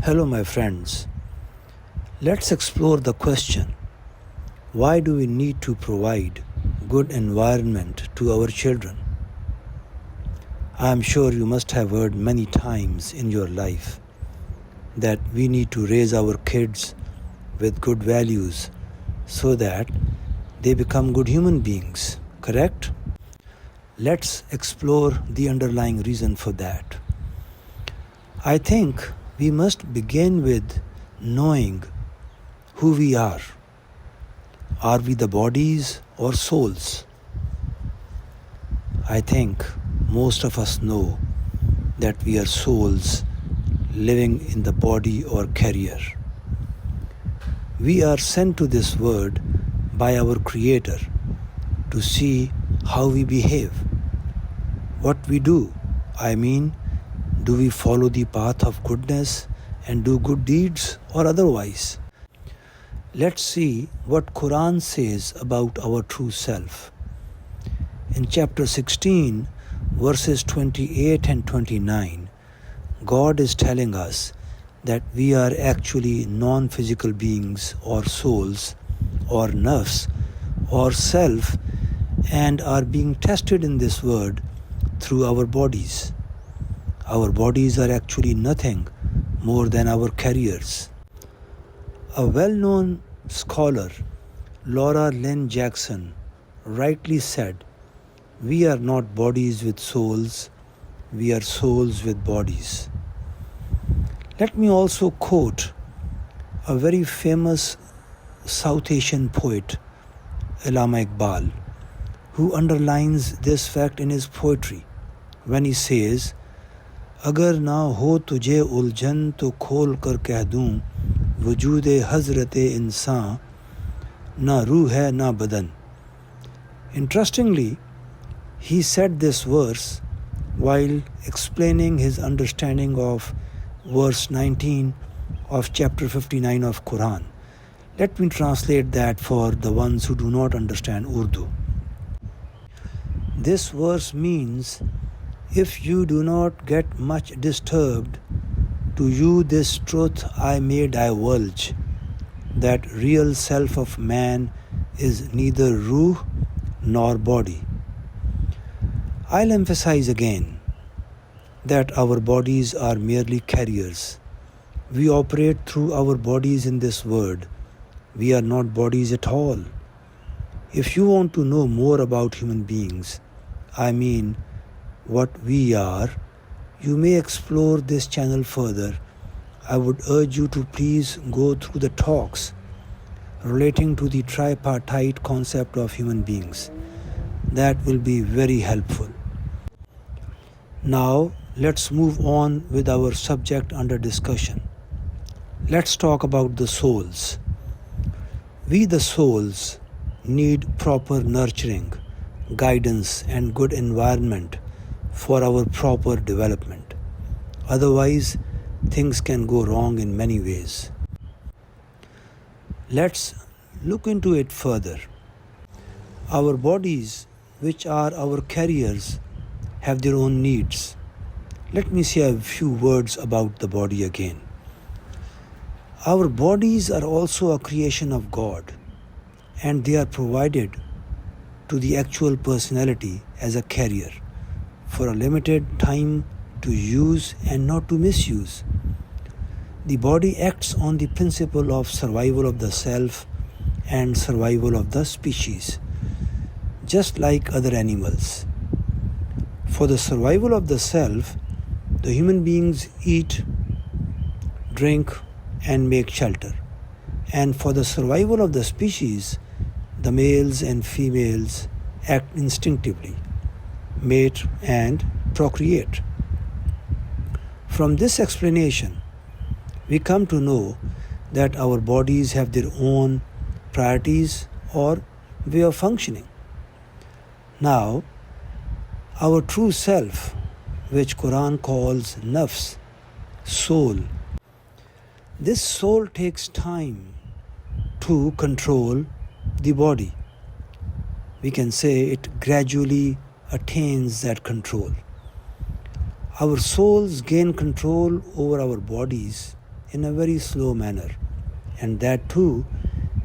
Hello, my friends. Let's explore the question, why do we need to provide good environment to our children? I am sure you must have heard many times in your life that we need to raise our kids with good values so that they become good human beings, correct? Let's explore the underlying reason for that. I think we must begin with knowing who we are. Are we the bodies or souls? I think most of us know that we are souls living in the body or carrier. We are sent to this world by our Creator to see how we behave, what we do. Do we follow the path of goodness and do good deeds or otherwise? Let's see what Quran says about our true self. In chapter 16, verses 28 and 29, God is telling us that we are actually non-physical beings or souls or nafs or self and are being tested in this world through our bodies. Our bodies are actually nothing more than our carriers. A well-known scholar, Laura Lynn Jackson, rightly said, "We are not bodies with souls, we are souls with bodies." Let me also quote a very famous South Asian poet, Allama Iqbal, who underlines this fact in his poetry when he says, "अगर ना हो तुझे उलझन तो खोल कर कह दूं, वजूद हज़रत इंसान ना रूह है ना बदन." Interestingly, he said this verse while explaining his understanding of verse 19 of chapter 59 of Quran. Let me translate that for the ones who do not understand Urdu. This verse means, if you do not get much disturbed, to you this truth I may divulge, that real self of man is neither ruh nor body. I'll emphasize again that our bodies are merely carriers. We operate through our bodies in this world. We are not bodies at all. If you want to know more about human beings, what we are, you may explore this channel further. I would urge you to please go through the talks relating to the tripartite concept of human beings. That will be very helpful. Now, let's move on with our subject under discussion. Let's talk about the souls. We, the souls, need proper nurturing, guidance, and good environment for our proper development. Otherwise, things can go wrong in many ways. Let's look into it further. Our bodies, which are our carriers, have their own needs. Let me say a few words about the body again. Our bodies are also a creation of God, and they are provided to the actual personality as a carrier for a limited time to use and not to misuse. The body acts on the principle of survival of the self and survival of the species, just like other animals. For the survival of the self, the human beings eat, drink, and make shelter. And for the survival of the species, the males and females act instinctively, mate and procreate. From this explanation, we come to know that our bodies have their own priorities or way of functioning. Now, our true self, which Quran calls nafs, soul, this soul takes time to control the body. We can say it gradually attains that control. Our souls gain control over our bodies in a very slow manner, and that too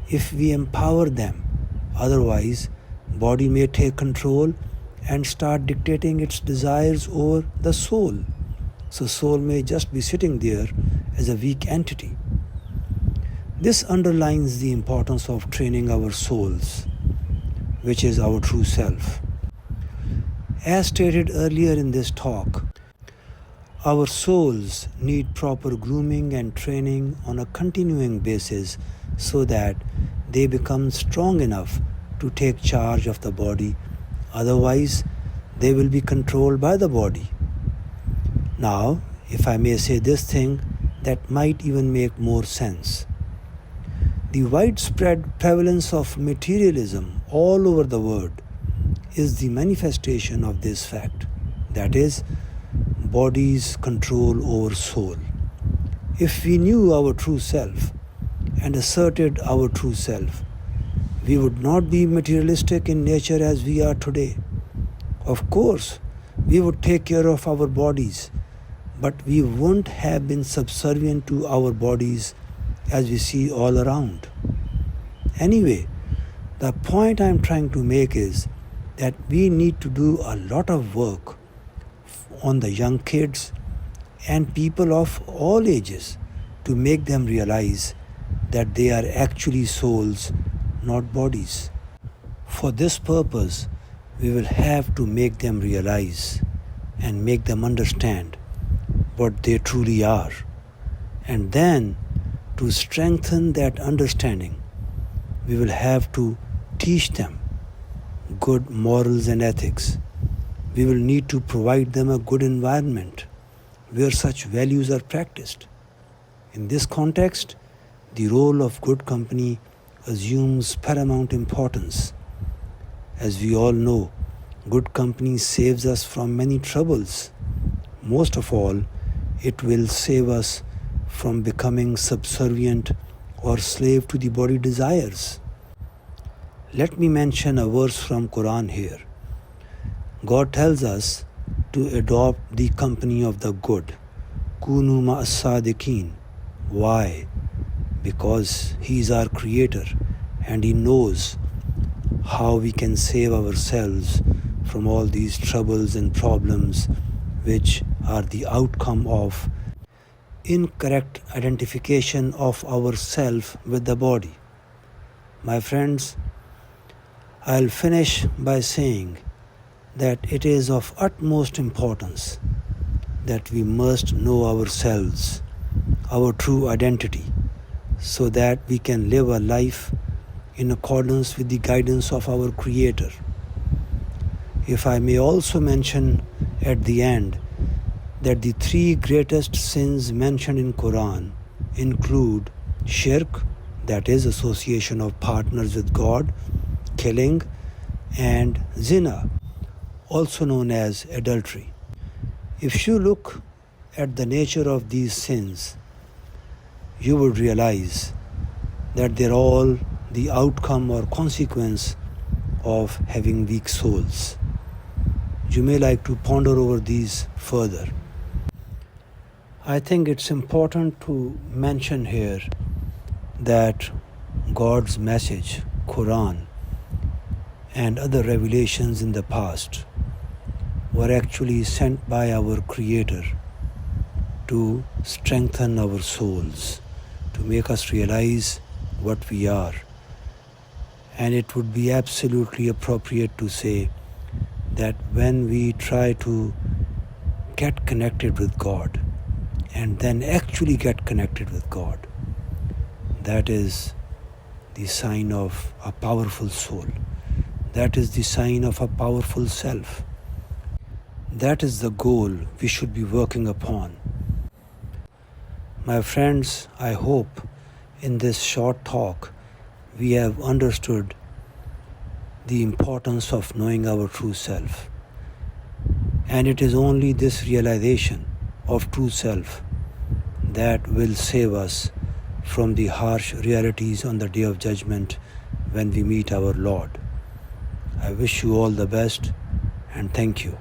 if we empower them. Otherwise, body may take control and start dictating its desires over the soul. So soul may just be sitting there as a weak entity. This underlines the importance of training our souls, which is our true self. As stated earlier in this talk, our souls need proper grooming and training on a continuing basis so that they become strong enough to take charge of the body. Otherwise, they will be controlled by the body. Now, if I may say this thing that might even make more sense. The widespread prevalence of materialism all over the world is the manifestation of this fact, that is, body's control over soul. If we knew our true self and asserted our true self, we would not be materialistic in nature as we are today. Of course, we would take care of our bodies, but we wouldn't have been subservient to our bodies as we see all around. Anyway, the point I'm trying to make is that we need to do a lot of work on the young kids and people of all ages to make them realize that they are actually souls, not bodies. For this purpose, we will have to make them realize and make them understand what they truly are. And then, to strengthen that understanding, we will have to teach them good morals and ethics. We will need to provide them a good environment where such values are practiced. In this context, the role of good company assumes paramount importance. As we all know, good company saves us from many troubles. Most of all, it will save us from becoming subservient or slave to the body desires. Let me mention a verse from Quran here. God tells us to adopt the company of the good. Kunu ma'as sadiqeen. Why? Because He is our Creator and He knows how we can save ourselves from all these troubles and problems which are the outcome of incorrect identification of ourself with the body. My friends, I'll finish by saying that it is of utmost importance that we must know ourselves, our true identity, so that we can live a life in accordance with the guidance of our Creator. If I may also mention at the end that the three greatest sins mentioned in Quran include shirk, that is association of partners with God, killing, and zina, also known as adultery. If you look at the nature of these sins, you would realize that they're all the outcome or consequence of having weak souls. You may like to ponder over these further. I think it's important to mention here that God's message, Quran, and other revelations in the past were actually sent by our Creator to strengthen our souls, to make us realize what we are. And it would be absolutely appropriate to say that when we try to get connected with God and then actually get connected with God, that is the sign of a powerful soul. That is the sign of a powerful self. That is the goal we should be working upon. My friends, I hope in this short talk we have understood the importance of knowing our true self. And it is only this realization of true self that will save us from the harsh realities on the day of judgment when we meet our Lord. I wish you all the best and thank you.